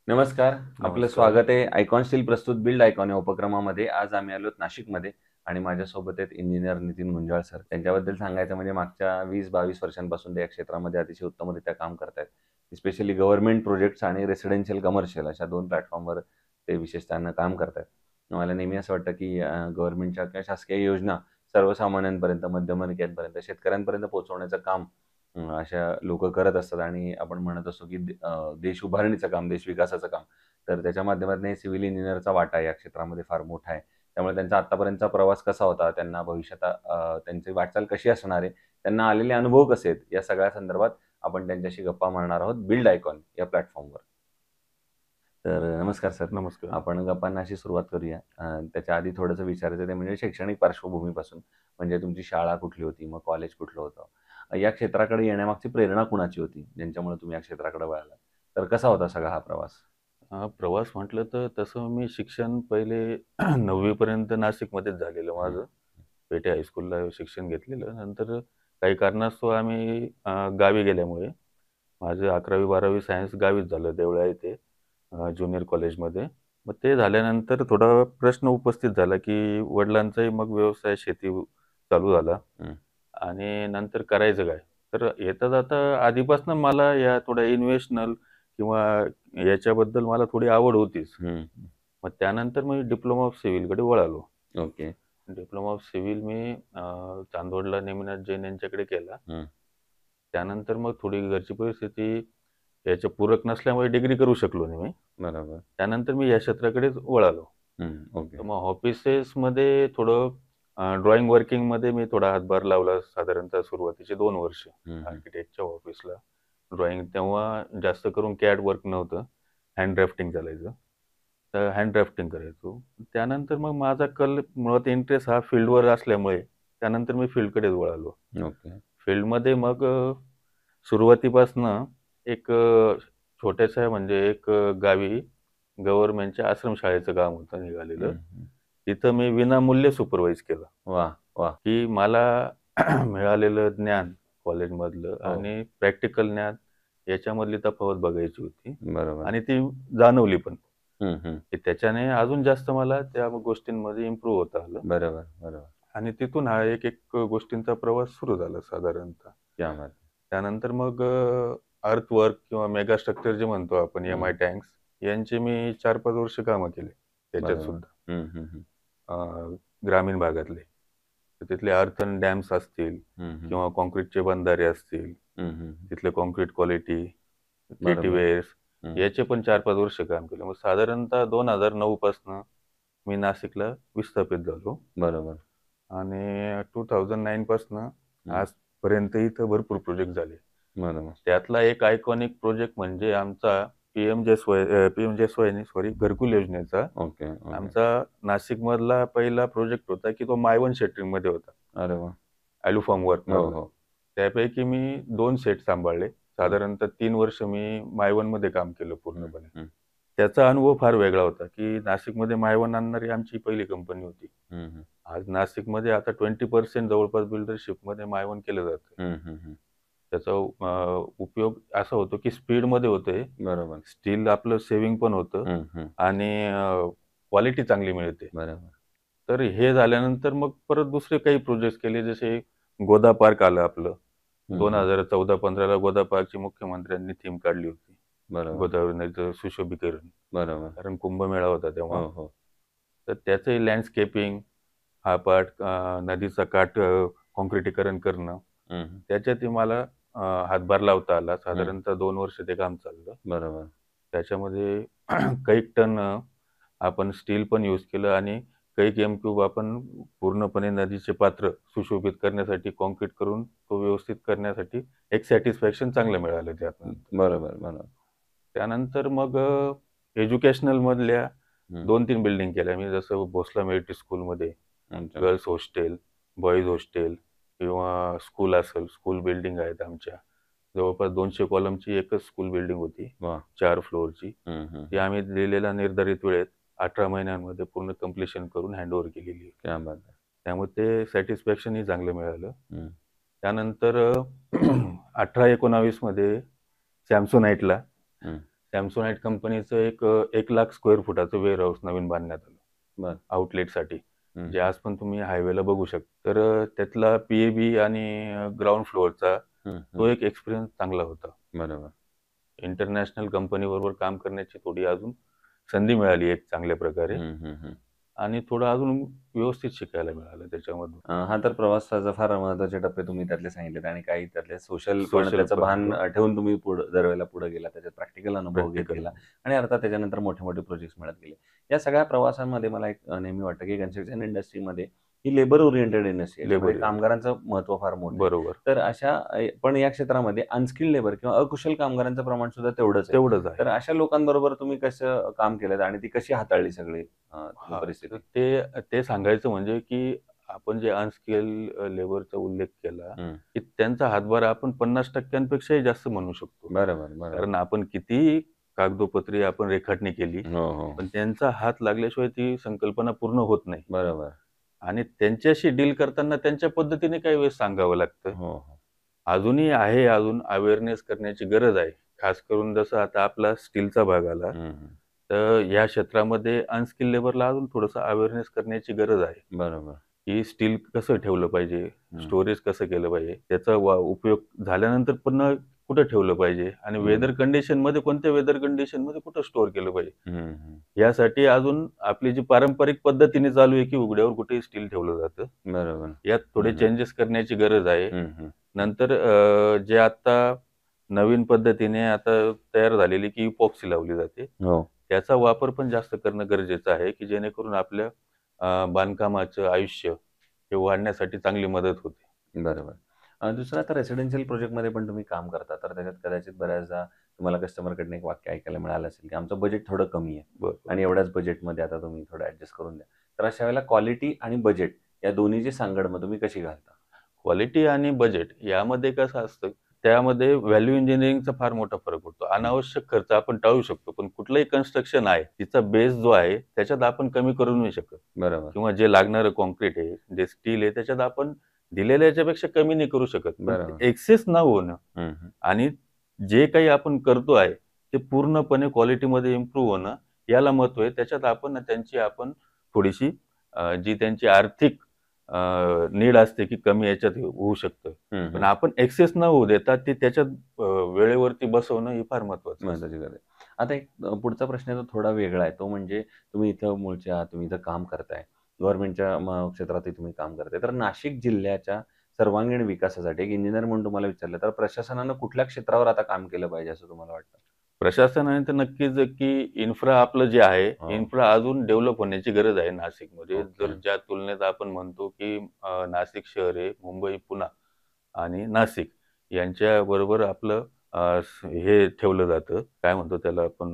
नमस्कार. आपलं नमस्कार. स्वागत आहे आयकॉन स्टील प्रस्तुत बिल्ड आयकॉन या उपक्रमामध्ये. आज आम्ही आलोत नाशिकमध्ये आणि माझ्यासोबत आहेत इंजिनिअर नितीन गुंजाळ सर. त्यांच्याबद्दल सांगायचं म्हणजे मागच्या 20-22 वर्षांपासून ते या क्षेत्रामध्ये अतिशय उत्तमरित्या काम करतायत. स्पेशली गव्हर्नमेंट प्रोजेक्ट्स आणि रेसिडेन्शियल कमर्शियल अशा 2 प्लॅटफॉर्मवर ते विशेषतः काम करतायत. मला नेहमी असं वाटतं, की गव्हर्नमेंटच्या किंवा शासकीय योजना सर्वसामान्यांपर्यंत, मध्यमवर्गीयांपर्यंत, शेतकऱ्यांपर्यंत पोहोचवण्याचं काम अशा लोकं करत असतात आणि आपण म्हणत असतो, की देश उभारणीचं काम, देश विकासाचं काम. तर त्याच्या माध्यमातून सिव्हिल इंजिनिअरचा वाटा या क्षेत्रामध्ये फार मोठा आहे. त्यामुळे त्यांचा आत्तापर्यंतचा प्रवास कसा होता, त्यांना भविष्यात त्यांची वाटचाल कशी असणार आहे, त्यांना आलेले अनुभव कसे आहेत, या सगळ्या संदर्भात आपण त्यांच्याशी गप्पा मारणार आहोत बिल्ड आयकॉन या प्लॅटफॉर्मवर. तर नमस्कार सर. नमस्कार. आपण गप्पांना अशी सुरुवात करूया. त्याच्या आधी थोडंसं विचारायचं ते म्हणजे शैक्षणिक पार्श्वभूमीपासून. म्हणजे तुमची शाळा कुठली होती? मग कॉलेज कुठलं होतं? या क्षेत्राकडे येण्यामागची प्रेरणा कुणाची होती? ज्यांच्यामुळे तुम्ही या क्षेत्राकडे वळालात? तर कसा होता सगळा हा प्रवास? प्रवास म्हटलं तर तसं मी शिक्षण पहिले 9वी पर्यंत नाशिकमध्येच झालेलं हं, माझं. पेठे हायस्कूलला शिक्षण घेतलेलं. नंतर काही कारणास्तव आम्ही गावी गेल्यामुळे माझं 11वी-12वी सायन्स गावीच झालं देवळा येथे ज्युनियर कॉलेजमध्ये. मग ते झाल्यानंतर थोडा प्रश्न उपस्थित झाला, की वडिलांचाही मग व्यवसाय शेती चालू झाला हं, आणि नंतर करायचं काय? तर येता-जाता आधीपासून मला या थोड्या इन्व्हेशनल किंवा याच्याबद्दल मला थोडी आवड होतीच. हं. मग त्यानंतर मी डिप्लोमा ऑफ सिव्हिलकडे वळालो. ओके. डिप्लोमा ऑफ सिव्हिल मी चांदवडला नेमिनाथ जैन यांच्याकडे केला. हं. त्यानंतर मग थोडी घरची परिस्थिती याच्या पूरक नसल्यामुळे डिग्री करू शकलो नाही मी. बरोबर. त्यानंतर मी या क्षेत्राकडेच वळालो. हं. ओके. तर मग ऑफिसेसमध्ये थोडं ड्रॉइंग वर्किंगमध्ये मी थोडा हातभार लावला साधारणतः सुरुवातीचे 2 वर्ष हं, हं. आर्किटेक्टच्या ऑफिसला. ड्रॉइंग तेव्हा जास्त करून कॅड वर्क नव्हतं. हँड ड्राफ्टिंग चालायचं. तर हँड ड्राफ्टिंग करायचो. त्यानंतर मग माझा मुळात इंटरेस्ट हा फील्डवर असल्यामुळे त्यानंतर मी फील्डकडेच वळालो. ओके. फील्डमध्ये मग सुरुवातीपासनं एक छोट्याशा म्हणजे एक गावी गव्हर्नमेंटच्या आश्रमशाळेचं काम होतं निघालेलं. हं, हं. तिथं मी विनामूल्य सुपरवाईज केलं, वाह! वाह! की मला मिळालेलं ज्ञान कॉलेजमधलं हो. आणि प्रॅक्टिकल ज्ञान याच्यामधली तफावत बघायची होती बरोबर. आणि ती जाणवली पण, हं, हं. की त्याच्याने अजून जास्त मला त्या गोष्टींमध्ये इम्प्रूव्ह होता आलं बरोबर, बरोबर. आणि तिथून हा एक गोष्टींचा प्रवास सुरू झाला साधारणतः. क्या बात है! त्यानंतर मग अर्थवर्क किंवा मेगा स्ट्रक्चर जे म्हणतो आपण हं. एम-आय टँक्स यांचे मी 4-5 वर्ष कामं केले त्याच्यात बरोबर. सुद्धा. हं, हं, हं. अ, ग्रामीण भागातले. तर तिथले अर्थन डॅम्स असतील हं, हं. किंवा काँक्रीटचे बंधारे असतील, हं, हं, हं. तिथले काँक्रीट क्वालिटी, बरोबर. केटीवेअर्स हं. याचे पण 4-5 वर्ष काम केलं. मग साधारणतः 2009 पासनं मी नाशिकला विस्थापित झालो बरोबर. आणि 2009 पासनं हं. आजपर्यंत इथं भरपूर प्रोजेक्ट झाले. बरोबर. त्यातला एक आयकॉनिक प्रोजेक्ट म्हणजे आमचा पी-एम-जे-एस-वाय नाही सॉरी घरकुल योजनेचा. Okay, okay. आमचा नाशिकमधला पहिला प्रोजेक्ट होता, की तो माय-वन शेटरिंगमध्ये होता. अरे वाह! ॲल्युफॉर्म हो, वर्कमधला. हो. त्यापैकी मी 2 सेट सांभाळले. हं, साधारणतः 3 वर्ष मी माय-वनमध्ये काम केलं हं, पूर्णपणे. हं, त्याचा अनुभव फार वेगळा होता, की नाशिकमध्ये माय-वन आणणारी आमची पहिली कंपनी होती. हं, हं, आज नाशिकमध्ये आता 20% जवळपास बिल्डरशिपमध्ये माय-वन केलं जातं. हं, हं, हं. त्याचा उपयोग असा होतो, की स्पीडमध्ये होतोय. बरोबर. स्टील आपलं सेव्हिंग पण होतं हं, हं. आणि क्वालिटी चांगली मिळते. बरोबर. तर हे झाल्यानंतर मग परत दुसरे काही प्रोजेक्ट्स केले जसे गोदा पार्क आलं आपलं. हं, हं. 2014-15ला गोदा पार्कची मुख्यमंत्र्यांनी थीम काढली होती. बरोबर, गोदावरी नदीचं सुशोभीकरण. बरोबर. कारण कुंभमेळा होता तेव्हा. हो, हो. तर त्याचंही लँडस्केपिंग हा पार्ट नदीचा काठ काँक्रिटीकरण करणं. हं, हं, त्याच्यातही मला हातभार लावता आला. हं. साधारणतः 2 वर्ष ते काम चाललं. बरोबर. त्याच्यामध्ये कैक टन आपण स्टील पण यूज केलं आणि कैक एम-क्यूब आपण पूर्णपणे नदीचे पात्र सुशोभित करण्यासाठी काँक्रीट करून तो व्यवस्थित करण्यासाठी एक सॅटिस्फॅक्शन चांगलं मिळालं त्यातनं. बरोबर, बरोबर. त्यानंतर मग एज्युकेशनलमधल्या हं. 2-3 बिल्डिंग केल्या मी. जसं भोसले मिलिटरी स्कूलमध्ये अच्छा. गर्ल्स हॉस्टेल, बॉईज हॉस्टेल किंवा स्कूल असेल, स्कूल बिल्डिंग आहेत आमच्या. जवळपास 200 कॉलमची एकच स्कूल बिल्डिंग होती, वाह! 4 फ्लोअरची. हं, हं, ती हं. आम्ही दिलेल्या निर्धारित वेळेत 18 महिन्यांमध्ये पूर्ण कंप्लीशन करून हँडओव्हर केलेली होती. क्या बात है! त्यामुळे ते सॅटिस्फॅक्शनही चांगलं मिळालं. हं, त्यानंतर 18-19 मध्ये सॅमसोनाइटला हं. सॅमसोनाइट कंपनीचं एक 1,00,000 स्क्वेअर फुटाचं वेअर हाऊस नवीन बांधण्यात आलं बर. आउटलेटसाठी, हम्म. जे आज पण तुम्ही हायवेला बघू शकता. तर त्यातला पीएबी आणि ग्राउंड फ्लोअरचा हम्म. तो एक एक्सपिरियन्स चांगला होता. बरोबर. इंटरनॅशनल कंपनीबरोबर काम करण्याची थोडी अजून संधी मिळाली एक चांगल्या प्रकारे, हम्म. हम्म. हम्म. आणि थोडं अजून व्यवस्थित शिकायला मिळालं त्याच्यामधून. हा तर प्रवासाचा फार महत्त्वाचे टप्पे तुम्ही त्यातले सांगितलेत आणि काही त्यातले सोशल पण सोशल त्याचं पण भान ठेवून तुम्ही दरवेळेला पुढे गेला, त्याच्यात प्रॅक्टिकल अनुभव घेत प्रॅक्टिकल. गेला आणि अर्थात त्याच्यानंतर मोठे मोठे प्रोजेक्ट्स मिळत गेले. या सगळ्या प्रवासांमध्ये मला एक नेहमी वाटतं की कन्स्ट्रक्शन इंडस्ट्रीमध्ये ही लेबर ओरिएंटेड इंडस्ट्री आहे, याच्यामध्ये लेबर कामगारांचं महत्त्व फार मोठं आहे. बरोबर. तर अशा पण या क्षेत्रामध्ये अनस्किल्ड लेबर किंवा अकुशल कामगारांचं प्रमाण सुद्धा तेवढंच आहे. तेवढंच तर आहे. अशा लोकांबरोबर तुम्ही कसं काम केलं आणि ती कशी हाताळली सगळी हां, परिस्थिती? तर ते सांगायचं म्हणजे की आपण जे अनस्किल लेबरचा उल्लेख केला, हम्म. की त्यांचा हातभार आपण 50% जास्त म्हणू शकतो. बरोबर, बरोबर. कारण आपण कितीही कागदोपत्री आपण रेखाटणी केली, हो, हो. पण त्यांचा हात लागल्याशिवाय ती संकल्पना पूर्ण होत नाही. बरोबर. आणि त्यांच्याशी डील करताना त्यांच्या पद्धतीने काही वेळेस सांगावं लागतं. हो, हो. अजूनही आहे, अजून अवेअरनेस करण्याची गरज आहे. खास करून जसं आता आपला स्टीलचा भाग आला, हं, हं. तर या क्षेत्रामध्ये अनस्किल लेबरला अजून थोडंसं अवेअरनेस करण्याची गरज आहे, बरोबर. की स्टील कसं ठेवलं पाहिजे, हं. स्टोरेज कसं केलं पाहिजे, त्याचा उपयोग झाल्यानंतर पुन्हा कुठं ठेवलं पाहिजे आणि वेदर कंडिशनमध्ये, कोणत्या वेदर कंडिशनमध्ये कुठं स्टोअर केलं पाहिजे. हं, हं. यासाठी अजून आपली जी पारंपरिक पद्धतीने चालू आहे, की उघड्यावर कुठेही स्टील ठेवलं जातं, बरोबर. यात थोडे हं, हं. चेंजेस करण्याची गरज आहे. हं, हं. नंतर जे आता नवीन पद्धतीने आता तयार झालेली की इपॉक्सी लावली जाते, हो. त्याचा वापर पण जास्त करणं गरजेचं आहे, की जेणेकरून आपल्या बांधकामाचं आयुष्य हे वाढण्यासाठी चांगली मदत होते. बरोबर. दुसरं आता रेसिडेन्शियल प्रोजेक्टमध्ये पण तुम्ही काम करता, तर त्याच्यात कदाचित बऱ्याचदा तुम्हाला कस्टमरकडनं एक वाक्य ऐकायला मिळालं असेल, की आमचं बजेट थोडं कमी आहे बरोबर. आणि एवढ्याच बजेटमध्ये आता तुम्ही थोडं ॲडजस्ट करून द्या. तर अशा वेळेला क्वालिटी आणि बजेट या दोन्हीची सांगड मग तुम्ही कशी घालता? क्वालिटी आणि बजेट यामध्ये कसं असतं, त्यामध्ये व्हॅल्यू इंजिनिअरिंगचा फार मोठा फरक पडतो. अनावश्यक खर्च आपण टाळू शकतो, पण कुठलंही कन्स्ट्रक्शन आहे, तिचा बेस जो आहे, त्याच्यात आपण कमी करू नाही शकत. बरोबर. किंवा जे लागणारं काँक्रीट आहे, जे स्टील आहे, त्याच्यात आपण दिलेल्या याच्यापेक्षा कमी नाही करू शकत. पण बरोबर. एक्सेस न होणं हं, हं. आणि जे काही आपण करतो आहे, ते पूर्णपणे क्वालिटीमध्ये इम्प्रूव्ह होणं, याला महत्त्व आहे. त्याच्यात आपण थोडीशी जी त्यांची आर्थिक नीड असते, की कमी याच्यात होऊ शकतं. हं, पण हं. आपण एक्सेस न होऊ देता ते त्याच्यात वेळेवरती बसवणं हे फार महत्त्वाचं असतं. महत्त्वाची गरज आहे. आता एक पुढचा प्रश्न आहे तो थोडा वेगळा आहे. तो म्हणजे तुम्ही इथं मूळचे आहात, तुम्ही इथं काम करताय. गव्हर्नमेंटच्या क्षेत्रातही तुम्ही काम करताय. तर नाशिक जिल्ह्याच्या सर्वांगीण विकासासाठी एक इंजिनिअर म्हणून तुम्हाला विचारलं, तर प्रशासनानं कुठल्या क्षेत्रावर आता काम केलं पाहिजे असं तुम्हाला वाटतं? प्रशासनाने तर नक्कीच, की इन्फ्रा आपलं जे आहे, हो. इन्फ्रा अजून डेव्हलप होण्याची गरज आहे नाशिकमध्ये. ओके. जर ज्या तुलनेत आपण म्हणतो, की नाशिक शहर आहे, मुंबई, पुणा आणि नाशिक यांच्याबरोबर आपलं हे ठेवलं जातं. काय म्हणतो त्याला आपण,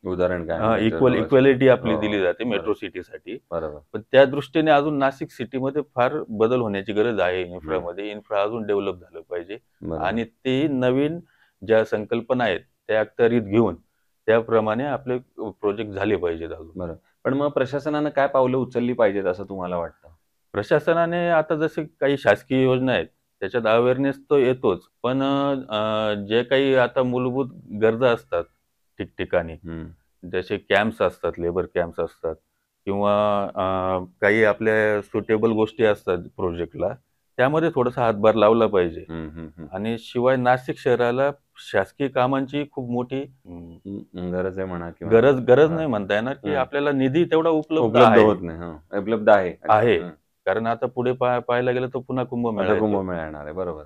उदाहरण काय आहे त्याचं जवळचं? इक्वालिटी आपली हो, दिली हो. जाते बरोबर, मेट्रो सिटीसाठी. बरोबर. पण त्या दृष्टीने अजून नाशिक सिटीमध्ये फार बदल होण्याची गरज आहे हं. इन्फ्रामध्ये. इन्फ्रा अजून डेव्हलप झालं पाहिजे बरोबर. आणि ते नवीन ज्या संकल्पना आहेत, त्या अखत्यारीत घेऊन त्याप्रमाणे आपले प्रोजेक्ट झाले पाहिजेत अजून. बरोबर. पण मग प्रशासनानं काय पावलं उचलली पाहिजेत असं तुम्हाला वाटतं? प्रशासनाने आता जसे काही शासकीय योजना आहेत, त्याच्यात अवेअरनेस तर येतोच. पण जे काही आता मूलभूत गरजा असतात ठिकठिकाणी, हं. जसे कॅम्प्स असतात, लेबर कॅम्प्स असतात किंवा काही आपल्या सुटेबल गोष्टी असतात प्रोजेक्टला, त्यामध्ये थोडासा हातभार लावला पाहिजे. हं, हं, हं. आणि शिवाय नाशिक शहराला शासकीय कामांची खूप मोठी गरज आहे म्हणा किंवा गरज हां. नाही म्हणता येणार, की हं. आपल्याला निधी तेवढा उपलब्ध उपलब्ध आहे. होत नाही. हां. उपलब्ध आहे. अच्छा. आहे. हं. कारण आता पुढे पाहायला गेलं तर पुन्हा कुंभमेळा आता येतो. कुंभमेळा येणार आहे. बरोबर.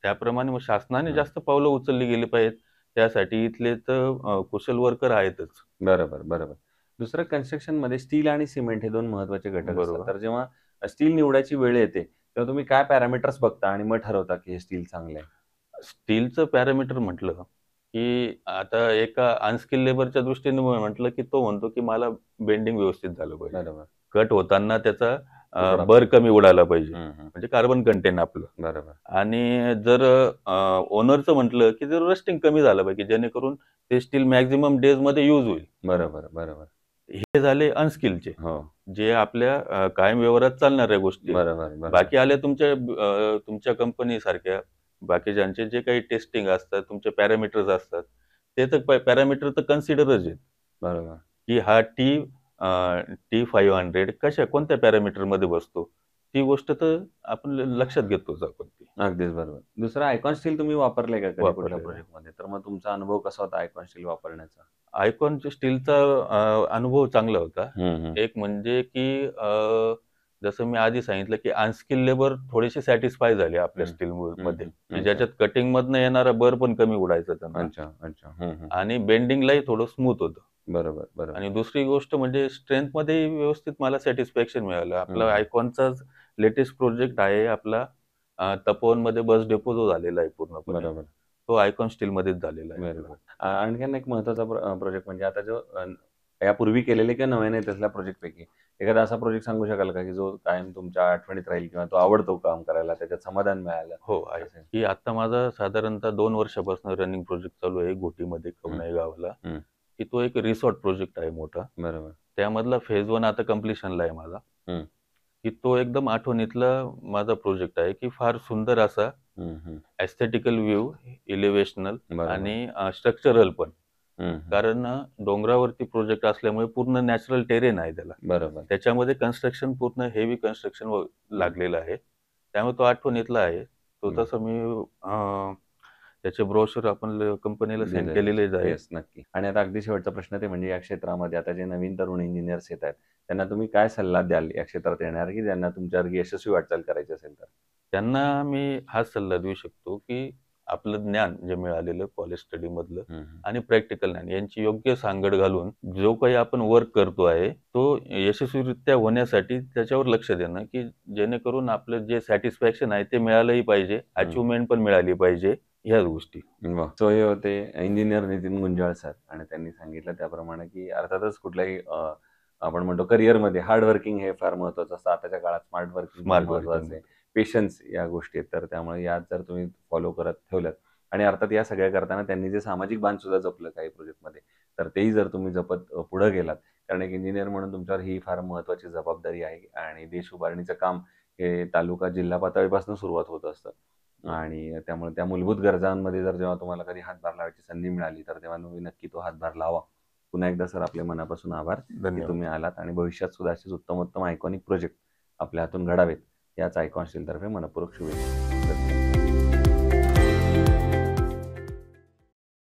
त्याप्रमाणे मग शासनाने हं. जास्त पावलं उचलली गेली पाहिजेत. त्यासाठी इथले तर कुशल वर्कर आहेतच. बरोबर, बरोबर. दुसरं कन्स्ट्रक्शनमध्ये स्टील आणि सिमेंट हे 2 महत्त्वाचे घटक असतात. बरोबर. तर जेव्हा स्टील निवडायची वेळ येते, तेव्हा तुम्ही काय पॅरामीटर्स बघता आणि मग ठरवता की हे स्टील चांगलं आहे? स्टीलचं पॅरामीटर म्हटलं, की आता एका अनस्किल्ड लेबरच्या दृष्टीने म्हटलं, की तो म्हणतो, की मला बेंडिंग व्यवस्थित झालं पाहिजे. बरोबर. कट होताना त्याचा तुकडा भर कमी उडाला पाहिजे. हं, हं. म्हणजे कार्बन कंटेंट आपलं. बरोबर. आणि जर ओनरचं म्हटलं, की जर रस्टिंग कमी झालं पाहिजे, जेणेकरून ते स्टील मॅक्सिमम डेजमध्ये यूज होईल. बरोबर, बरोबर. हे झाले अनस्किलचे, हो. जे आपल्या कायम व्यवहारात चालणाऱ्या गोष्टी आहेत. बरोबर, बरोबर. बाकी आल्या तुमच्या कंपनीसारख्या बाकीच्यांचे जे काही टेस्टिंग असतात, तुमचे पॅरामीटर्स असतात, ते तर पॅरामीटर तर कन्सिडरच आहेत बरोबर. की हा T500 कोणत्या पॅरामीटरमध्ये बसतो. ती गोष्ट तर आपण लक्षात घेतोच आपण ती अगदीच बरोबर. दुसरं आयकॉन स्टील तुम्ही वापरलंय का कधी कुठल्या वापरलेलं आहे. प्रोजेक्टमध्ये? तर मग तुमचा अनुभव कसा होता आयकॉन स्टील वापरण्याचा? आयकॉनच्या स्टीलचा अनुभव चांगला होता. हं, हं. एक म्हणजे की जसं मी आधी सांगितलं की अनस्किल्ड लेबर थोडेसे सॅटिस्फाय झाले आपल्या हं. हं, स्टीलमध्ये, हं. की अच्छा. ज्याच्यात कटिंगमधनं येणारा बर पण कमी उडायचा त्यांना अच्छा, अच्छा. हं, हं. आणि बेंडिंगलाही थोडं स्मूथ होतं. बरोबर, बरोबर. आणि दुसरी गोष्ट म्हणजे स्ट्रेंथमध्ये व्यवस्थित मला सॅटिस्फॅक्शन मिळालं. हं, आपला हं. आयकॉनचाच लेटेस्ट प्रोजेक्ट आहे आपला तपोवनमध्ये बस डेपो जो झालेला आहे पूर्णपणे, बरोबर. तो आयकॉन स्टीलमध्येच झालेला आहे व्हेरी आपला. गुड. आणखीन एक महत्त्वाचा प्रोजेक्ट म्हणजे आता जो यापूर्वी केलेले किंवा नव्याने त्यातल्या प्रोजेक्टपैकी एखादा असा प्रोजेक्ट सांगू शकाल का, की जो कायम तुमच्या आठवणीत राहील किंवा तो आवडतो काम करायला, त्याच्यात समाधान मिळालं हो, आहे. असेल? की आता माझा साधारणतः 2 वर्षापासून रनिंग प्रोजेक्ट चालू आहे घोटीमध्ये हं, कवनाई गावाला, हं. की तो एक रिसॉर्ट प्रोजेक्ट आहे मोठा. बरोबर. त्यामधला फेज 1 आता कंप्लीशनला आहे माझा. हं, की तो एकदम आठवणीतला माझा प्रोजेक्ट आहे, की फार सुंदर असा हं, हं. एस्थेटिकल व्ह्यू, इलिव्हेशनल बरोबर. आणि स्ट्रक्चरल पण. हं, हं. कारण डोंगरावरती प्रोजेक्ट असल्यामुळे पूर्ण नॅचरल टेरेन आहे त्याला. बरोबर. त्याच्यामध्ये कन्स्ट्रक्शन पूर्ण हेवी कन्स्ट्रक्शन हं, लागलेलं आहे. त्यामुळे तो आठवणीतला आहे. तो हं. तसं मी त्याचे ब्रोशर आपण कंपनीला सेंड दिलेलं आहे. केलेलेच आहे. येस, नक्की. आणि आता अगदी शेवटचा प्रश्न ते म्हणजे या क्षेत्रामध्ये आता जे नवीन तरुण इंजिनिअर्स येत आहेत, त्यांना तुम्ही काय सल्ला द्याल या क्षेत्रात येणारे, की ज्यांना तुमच्यासारखी यशस्वी वाटचाल करायची असेल तर? त्यांना मी हाच सल्ला देऊ शकतो, की आपलं ज्ञान जे मिळालेलं कॉलेज स्टडीमधलं हं, हं. आणि प्रॅक्टिकल ज्ञान यांची योग्य सांगड घालून जो काही आपण वर्क करतो आहे, तो यशस्वीरित्या होण्यासाठी त्याच्यावर लक्ष देणं, की जेणेकरून आपलं जे सॅटिस्फॅक्शन आहे ते मिळालंही पाहिजे, हं. अचिव्हमेंट पण मिळाली पाहिजे, ह्याच गोष्टी. वाह! सो हे होते इंजिनिअर नितीन गुंजाळ सर आणि त्यांनी सांगितलं त्याप्रमाणे, की अर्थातच कुठल्याही आपण म्हणतो करिअरमध्ये हार्ड वर्किंग हे फार महत्त्वाचं असतं. आताच्या काळात स्मार्ट वर्किंग पण स्मार्ट महत्त्वाचं वर्किंग. आहे. पेशन्स या गोष्टी आहेत. तर त्यामुळे यात जर तुम्ही फॉलो करत ठेवल्यात आणि अर्थात या सगळ्या करताना त्यांनी जे सामाजिक बांध सुद्धा जपलं काही प्रोजेक्टमध्ये, तर तेही जर तुम्ही जपत पुढे गेलात, कारण एक इंजिनिअर म्हणून तुमच्यावर ही फार महत्त्वाची जबाबदारी आहे आणि देश उभारणीचं काम हे तालुका, जिल्हा पातळीपासून सुरुवात होत असतं. आणि त्यामुळे त्या मूलभूत गरजांमध्ये जर जेव्हा तुम्हाला कधी हातभार लावायची संधी मिळाली, तर तेव्हा तुम्ही नक्की तो हातभार लावा. पुन्हा एकदा सर आपले मनापासून आभार, की धन्यवाद. तुम्ही आलात आणि भविष्यात सुद्धा असेच उत्तमोत्तम आयकॉनिक प्रोजेक्ट आपल्या हातून घडावेत, याच आयकॉन स्टीलतर्फे मनःपूर्वक शुभेच्छा. धन्यवाद.